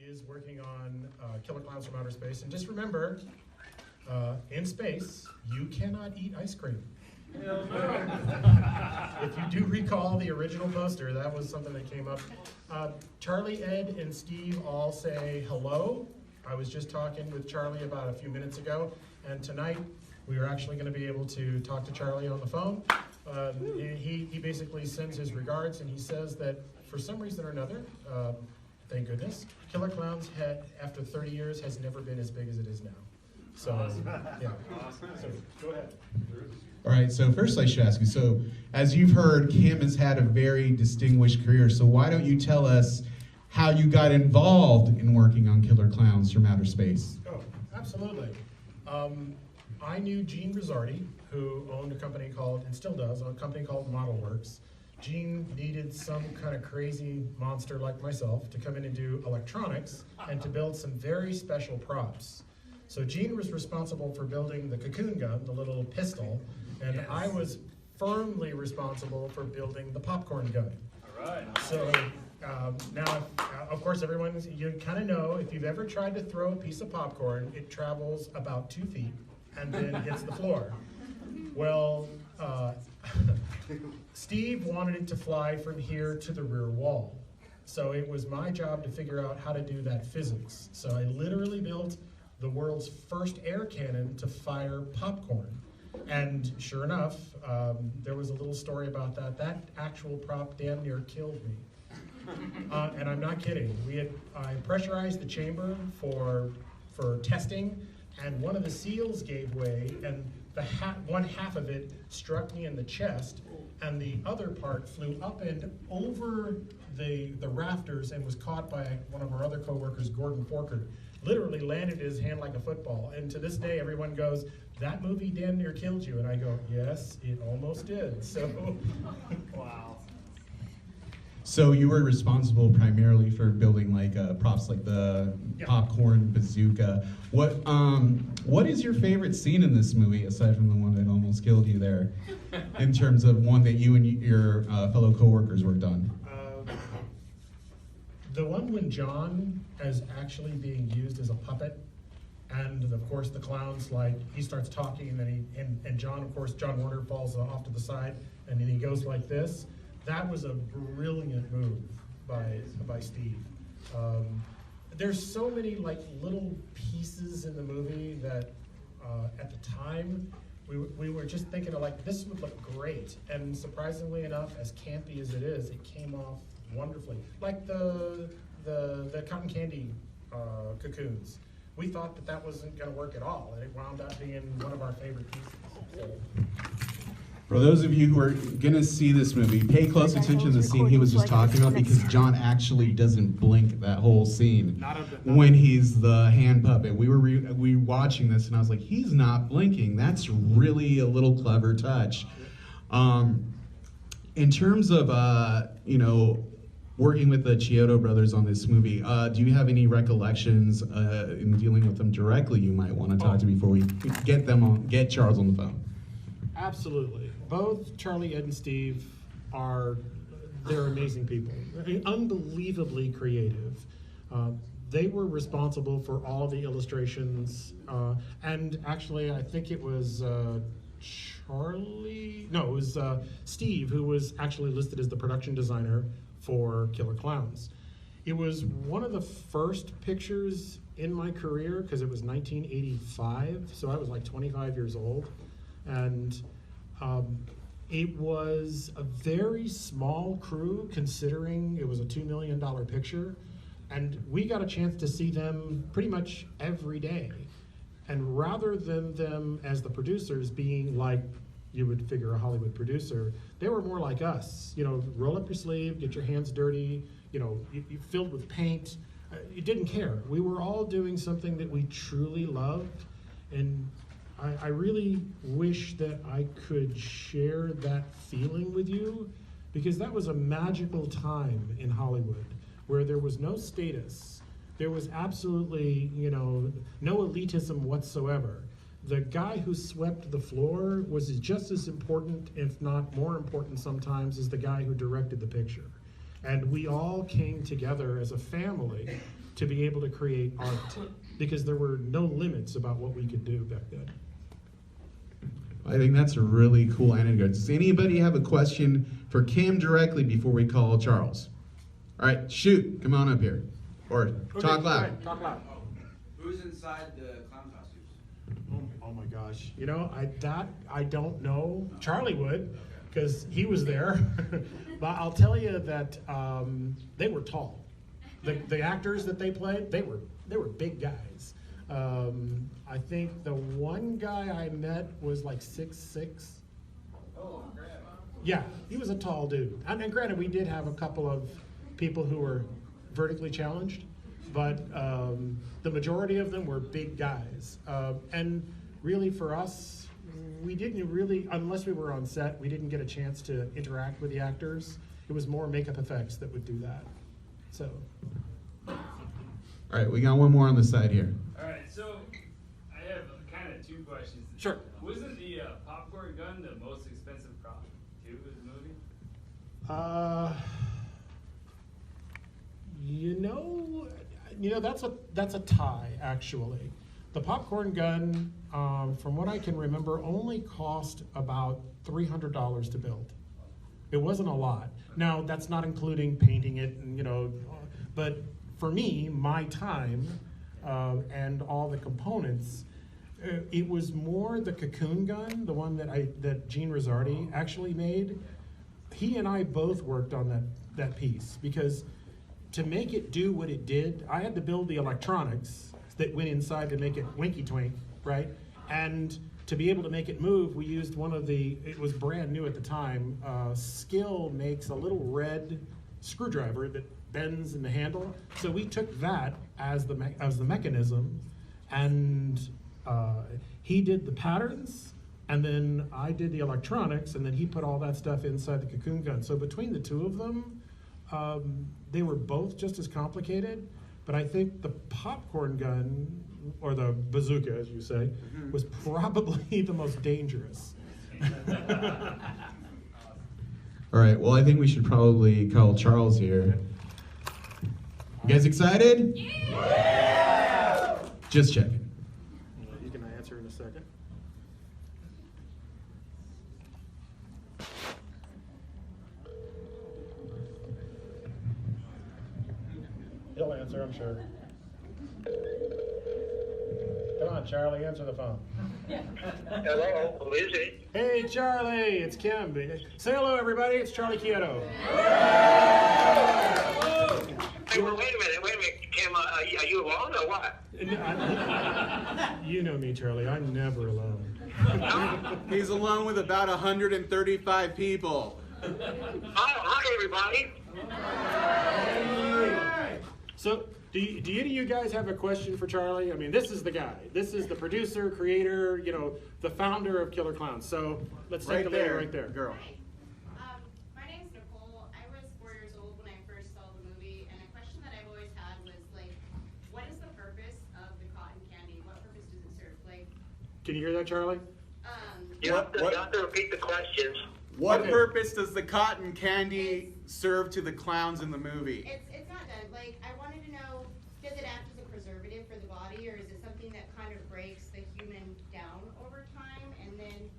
is working on Killer Clowns from Outer Space. And just remember, in space, you cannot eat ice cream. If you do recall the original poster, that was something that came up. Charlie, Ed, and Steve all say hello. I was just talking with Charlie about a few minutes ago, and tonight we are actually going to be able to talk to Charlie on the phone. He basically sends his regards, and he says that for some reason or another, thank goodness, Killer Clowns after 30 years has never been as big as it is now. So, yeah. So, go ahead. All right, so first I should ask you, so as you've heard, Kim has had a very distinguished career, so why don't you tell us how you got involved in working on Killer Clowns from Outer Space? Oh, absolutely. I knew Gene Rizzardi, who owned a company called, and still does, a company called Model Works. Gene needed some kind of crazy monster like myself to come in and do electronics and to build some very special props. So Gene was responsible for building the cocoon gun, the little pistol, and yes. I was firmly responsible for building the popcorn gun. All right. So now, of course, everyone, you kind of know, if you've ever tried to throw a piece of popcorn, it travels about 2 feet and then hits the floor. Well, Steve wanted it to fly from here to the rear wall. So it was my job to figure out how to do that physics. So I literally built the world's first air cannon to fire popcorn. And sure enough, there was a little story about that. That actual prop damn near killed me. And I'm not kidding. I pressurized the chamber for testing, and one of the seals gave way, and one half of it struck me in the chest, and the other part flew up and over the rafters and was caught by one of our other coworkers, Gordon Forker. Literally landed in his hand like a football. And to this day, everyone goes, "That movie damn near killed you." And I go, "Yes, it almost did." So, wow. So you were responsible primarily for building like props like the popcorn bazooka. What is your favorite scene in this movie, aside from the one that almost killed you there, in terms of one that you and your fellow coworkers worked on? The one when John is actually being used as a puppet, and of course the clown's like, he starts talking, and then and John, of course, John Warner falls off to the side, and then he goes like this. That was a brilliant move by Steve. There's so many like little pieces in the movie that at the time we were just thinking of like, this would look great, and surprisingly enough, as campy as it is, it came off wonderfully. Like the cotton candy cocoons. We thought that wasn't going to work at all, and it wound up being one of our favorite pieces. So. For those of you who are going to see this movie, pay close attention to the scene he was just talking about, because John actually doesn't blink that whole scene when he's the hand puppet. We were watching this, and I was like, he's not blinking. That's really a little clever touch. In terms of, working with the Chiodo brothers on this movie, do you have any recollections in dealing with them directly you might want to talk to before we get Charles on the phone? Absolutely. Both Charlie, Ed, and Steve they're amazing people. Unbelievably creative. They were responsible for all the illustrations, and actually I think it was Steve who was actually listed as the production designer for Killer Clowns. It was one of the first pictures in my career, because it was 1985, so I was like 25 years old, and it was a very small crew considering it was a $2 million picture, and we got a chance to see them pretty much every day. And rather than them as the producers being like you would figure a Hollywood producer, they were more like us. Roll up your sleeve, get your hands dirty, you filled with paint. You didn't care. We were all doing something that we truly loved, and I really wish that I could share that feeling with you, because that was a magical time in Hollywood where there was no status. There was absolutely, no elitism whatsoever. The guy who swept the floor was just as important, if not more important sometimes, as the guy who directed the picture. And we all came together as a family to be able to create art, because there were no limits about what we could do back then. I think that's a really cool anecdote. Does anybody have a question for Kim directly before we call Charles? All right, shoot, come on up here. Or talk loud. Right, talk loud. Who's inside the clown costumes? Oh my gosh, you know, I don't know. Charlie would, because he was there. But I'll tell you that they were tall. The actors that they played, they were big guys. I think the one guy I met was like 6'6". Oh, great. Yeah, he was a tall dude. And granted, we did have a couple of people who were vertically challenged, but the majority of them were big guys. And really for us, we didn't really, unless we were on set, we didn't get a chance to interact with the actors. It was more makeup effects that would do that. So. All right, we got one more on the side here. All right, so I have kind of two questions. Sure. Wasn't the popcorn gun the most expensive prop too in the movie? You know, that's a tie actually. The popcorn gun, from what I can remember, only cost about $300 to build. It wasn't a lot. Now that's not including painting it, and but for me, my time and all the components, it was more the cocoon gun, the one that Gene Rizzardi actually made. He and I both worked on that piece, because to make it do what it did, I had to build the electronics that went inside to make it winky twink, right? And to be able to make it move, we used it was brand new at the time. Skill makes a little red screwdriver that bends in the handle. So we took that as the mechanism, and he did the patterns, and then I did the electronics, and then he put all that stuff inside the cocoon gun. So between the two of them, they were both just as complicated, but I think the popcorn gun, or the bazooka, as you say, was probably the most dangerous. All right, well, I think we should probably call Charles here. You guys excited? Yeah! Just checking. He's going to answer in a second. He'll answer, I'm sure. Come on, Charlie, answer the phone. Hello, who is it? Hey, Charlie, it's Kim. Say hello, everybody. It's Charlie Chiodo. Hey, well, wait a minute, Kim, are you alone or what? You know me, Charlie. I'm never alone. He's alone with about 135 people. Hi, everybody. So, do any of you guys have a question for Charlie? I mean, this is the guy. This is the producer, creator, the founder of Killer Clowns. So, let's take a look right there. Girl. Hi. My name's Nicole. I was 4 years old when I first saw the movie, and a question that I've always had was, what is the purpose of the cotton candy? What purpose does it serve? Can you hear that, Charlie? You have to repeat the questions. What purpose does the cotton candy serve to the clowns in the movie? It's not done. I wanted to know, does it act as a preservative for the body, or is it something that kind of breaks the human down over time? And then,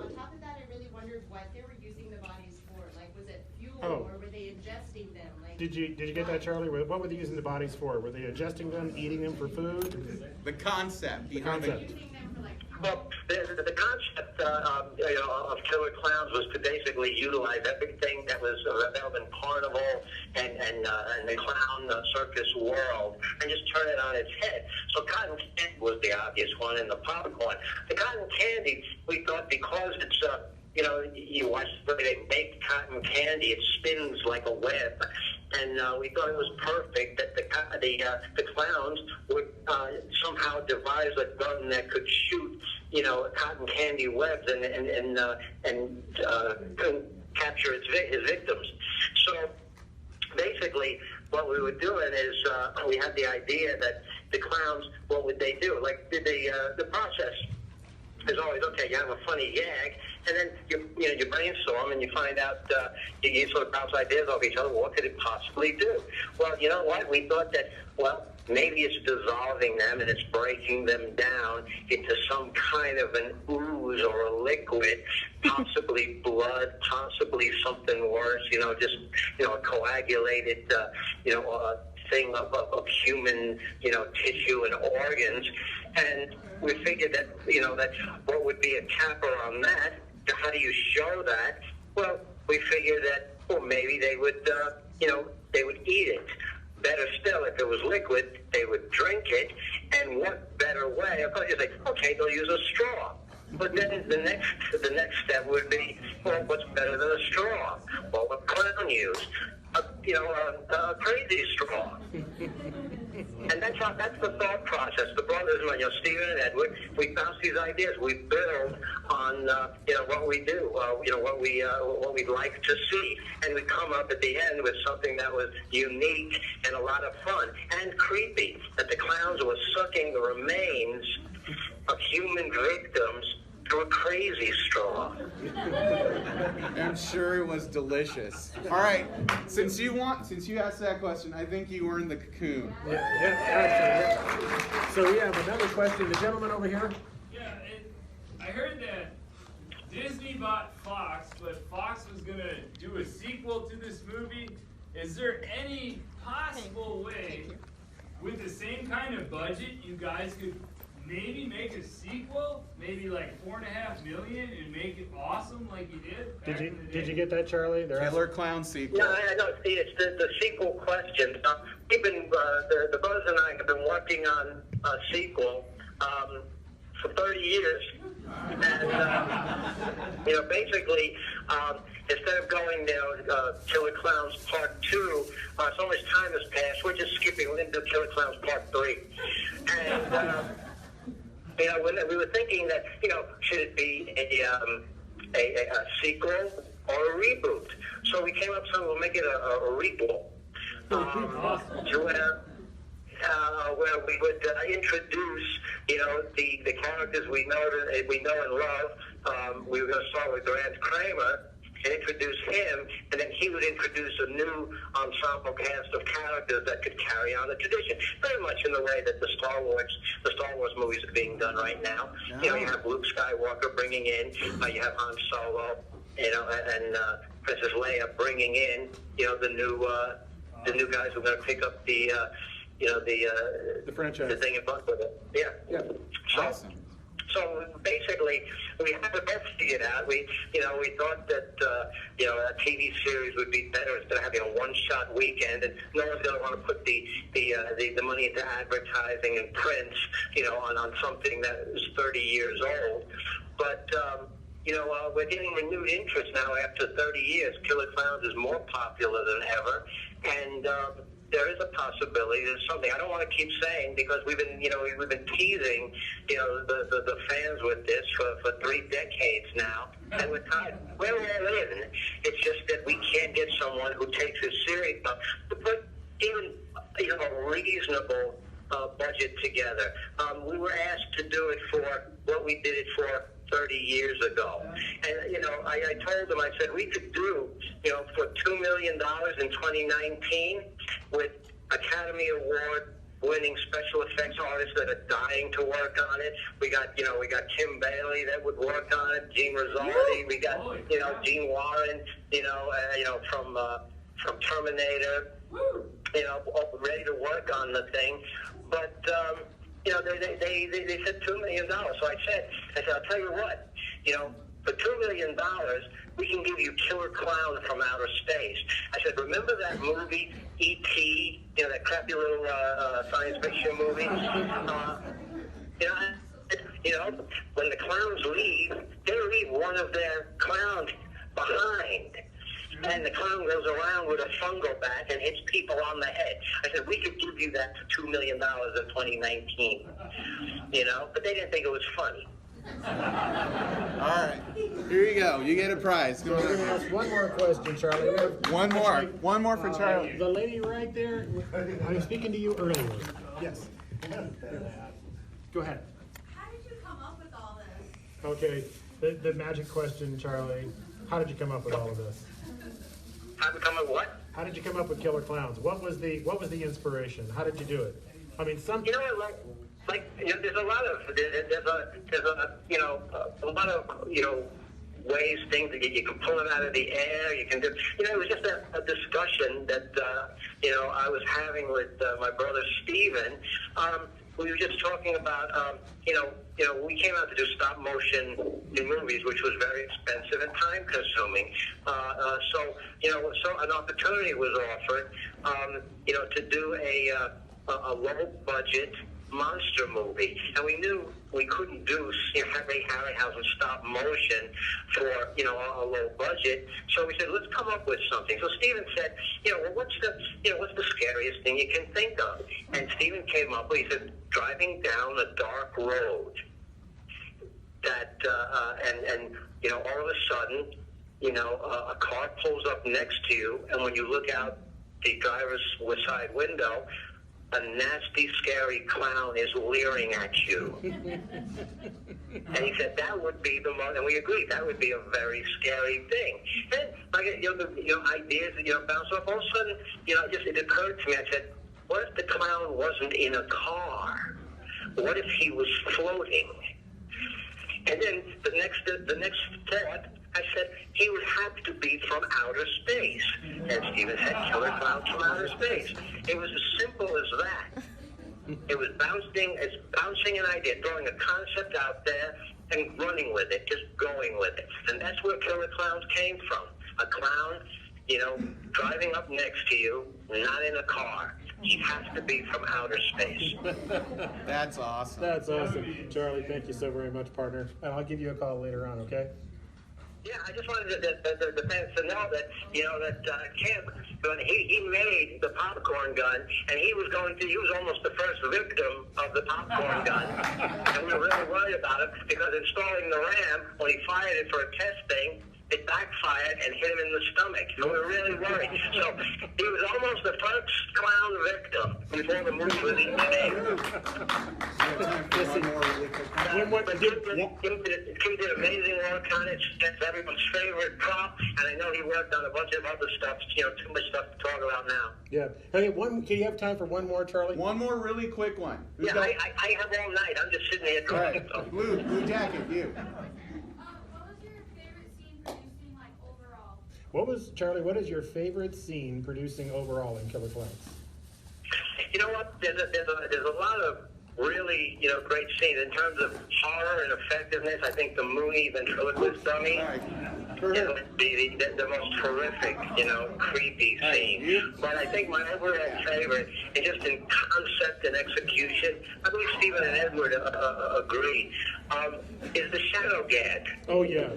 on top of that, I really wondered what they were using the bodies for. Was it fuel, or were they ingesting them? Did you get that, Charlie? What were they using the bodies for? Were they ingesting them, eating them for food? The concept behind concept. it. Using them for Well, the concept of Killer Clowns was to basically utilize everything that was relevant carnival and the clown circus world, and just turn it on its head. So cotton candy was the obvious one, and the popcorn. The cotton candy, we thought, because it's you watch the way they make cotton candy, it spins like a web. And we thought it was perfect that the clowns would somehow devise a gun that could shoot, cotton candy webs and capture his victims. So basically, what we were doing is we had the idea that the clowns, what would they do? The process there's always, okay, you have a funny gag, and then you brainstorm and you find out, you sort of bounce ideas off each other. What could it possibly do? Well, you know what? We thought that, well, maybe it's dissolving them and it's breaking them down into some kind of an ooze or a liquid, possibly blood, possibly something worse, a coagulated, thing of human, tissue and organs. And we figured that, that what would be a capper on that? How do you show that? Well, we figured that, well, maybe they would, they would eat it. Better still, if it was liquid, they would drink it. And what better way? Of course, you say, okay, they'll use a straw. But then the next step would be, well, what's better than a straw? Well, the clown used, a crazy straw. And that's the thought process. The brothers, Stephen and Edward, we bounce these ideas. We build on, what we do, what we'd like to see. And we come up at the end with something that was unique and a lot of fun and creepy, that the clowns were sucking the remains of human victims through a crazy straw. I'm sure it was delicious. All right, since you asked that question, I think you earned the cocoon. Yeah. So we have another question. The gentleman over here. Yeah, I heard that Disney bought Fox, but Fox was gonna do a sequel to this movie. Is there any possible way, with the same kind of budget, you guys could maybe make a sequel, maybe like $4.5 million, and make it awesome like you did? Did you get that, Charlie? Killer Clown sequel. No, I don't see. It's the sequel question. We've been the brothers and I have been working on a sequel for 30 years, and basically, instead of going Killer Clowns Part 2, so much time has passed. We're just skipping into Killer Clowns Part 3, and. We were thinking that, should it be a sequel or a reboot? So we came up with something, we'll make it a reboot. Where we would introduce, the characters we know and love. We were going to start with Grant Kramer and introduce him, and then he would introduce a new ensemble cast of characters that could carry on the tradition, very much in the way that the Star Wars movies are being done right now. Yeah. You have Luke Skywalker bringing in, you have Han Solo, and Princess Leia bringing in, the new guys who are going to pick up the franchise, the thing and run with it. Yeah. Awesome. So basically, we had it all figured out. We thought that a TV series would be better instead of having a one-shot weekend, and no one's going to want to put the money into advertising and prints, on something that is 30 years old. But we're getting renewed interest now after 30 years. Killer Clowns is more popular than ever, and there is a possibility. There's something I don't want to keep saying because we've been teasing, the fans with this for 3 decades now, and we're tired. We're all in. It's just that we can't get someone who takes it serious enough to put even a reasonable budget together. We were asked to do it for what we did it for 30 years ago. And, I told them, I said, we could do, for $2 million in 2019 with Academy Award winning special effects artists that are dying to work on it. We got Kim Bailey that would work on it, Gene Rizzardi, we got, Gene Warren, from Terminator, ready to work on the thing. But, they said $2 million. So I said, I'll tell you what, for $2 million, we can give you Killer Clown from Outer Space. I said, remember that movie, E.T., that crappy little science fiction movie? When the clowns leave, they leave one of their clowns behind. And the clown goes around with a fungal bat and hits people on the head. I said, we could give you that for $2 million in 2019. But they didn't think it was funny. All right, here you go. You get a prize. Go We're going to ahead. ask one more question, Charlie. We have One more for Charlie. the lady right there. I was speaking to you earlier. Yes. Go ahead. How did you come up with all this? Okay, the magic question, Charlie. How did you come up with all of this? How to come up with what? How did you come up with Killer Clowns? What was the inspiration? How did you do it? I mean, You know, there's a lot of a lot of ways, things that you can pull them out of the air. You can do. It was just a discussion that I was having with my brother Steven. We were just talking about we came out to do stop motion in movies, which was very expensive and time consuming. So an opportunity was offered, to do a low budget monster movie, and we knew we couldn't do Ray Harryhausen stop motion for a low budget. So we said, let's come up with something. So Steven said, what's the scariest thing you can think of? And Steven came up with, he said, driving down a dark road. That and all of a sudden, a car pulls up next to you, and when you look out the driver's side window, a nasty, scary clown is leering at you. And he said that would be the most, and we agreed that would be a very scary thing. And ideas bounce off. All of a sudden, it occurred to me. I said, what if the clown wasn't in a car? What if he was floating? And then the next thought, I said, he would have to be from outer space. And Steven said, Killer Clowns from outer space. It was as simple as that. It was bouncing an idea, throwing a concept out there and running with it, just going with it. And that's where Killer Clowns came from. A clown, driving up next to you, not in a car. He has to be from outer space. That's awesome. That's awesome. Charlie, thank you so very much, partner. And I'll give you a call later on, okay? Yeah, I just wanted the fans to know that, Kim, when he made the popcorn gun, and he was almost the first victim of the popcorn gun. And we were really worried about him because installing the RAM, when he fired it for a testing, it backfired and hit him in the stomach. So we were really worried. So he was almost the first clown victim before the movie was even made. Kim did amazing work on it. That's everyone's favorite prop, and I know he worked on a bunch of other stuff. Too much stuff to talk about now. Yeah. Hey, can you have time for one more, Charlie? One more really quick one. I have all night. I'm just sitting here talking. All right. Blue jacket, you. What is your favorite scene producing overall in Killer Clowns? You know what? There's a lot of really great scenes in terms of horror and effectiveness. I think the Mooney ventriloquist dummy is the most horrific, creepy scene. But I think my overall favorite is just in concept and execution. I believe Stephen and Edward agree. Is the shadow gag. Oh yeah,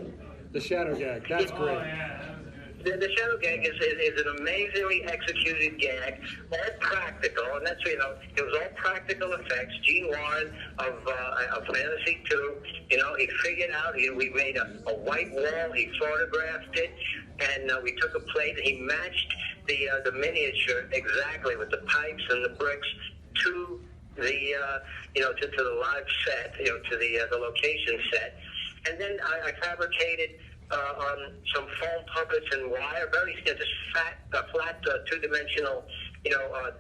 the shadow gag. That's great. Yeah. The shadow gag is an amazingly executed gag, all practical, and that's it was all practical effects. Gene Warren of Fantasy 2, he figured out. We made a white wall. He photographed it, and we took a plate and he matched the miniature exactly with the pipes and the bricks to the to the live set, to the location set, and then I fabricated. Some foam puppets and wire, very just flat two-dimensional,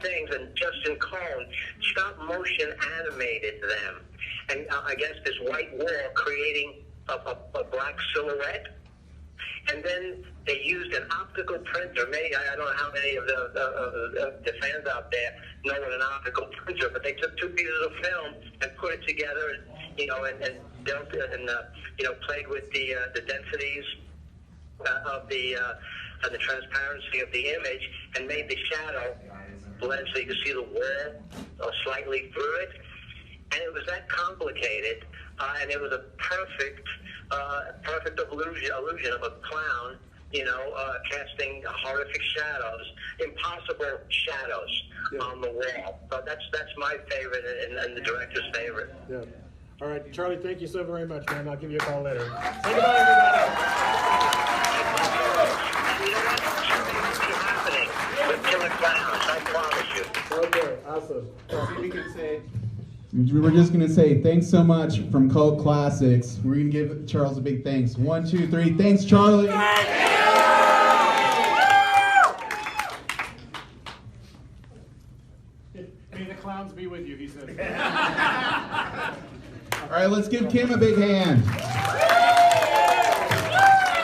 things, and Justin Cohn stop motion animated them, and I guess this white wall creating a black silhouette, and then they used an optical printer. Maybe I don't know how many of the fans out there know what an optical printer, but they took two pieces of film and put it together, and built it and played with the densities of the transparency of the image, and made the shadow blend so you could see the wall slightly through it. And it was that complicated, and it was a perfect illusion of a clown, casting horrific shadows, impossible shadows on the wall. So that's my favorite and the director's favorite. Yeah. All right, Charlie, thank you so very much, man. I'll give you a call later. Say goodbye, everybody. You know what? Something is happening with Killer Clowns, I promise you. Okay, awesome. See if we can say We're just gonna say thanks so much from Cult Classics. We're gonna give Charles a big thanks. 1, 2, 3. Thanks, Charlie. May the clowns be with you, he said. All right, let's give Kim a big hand.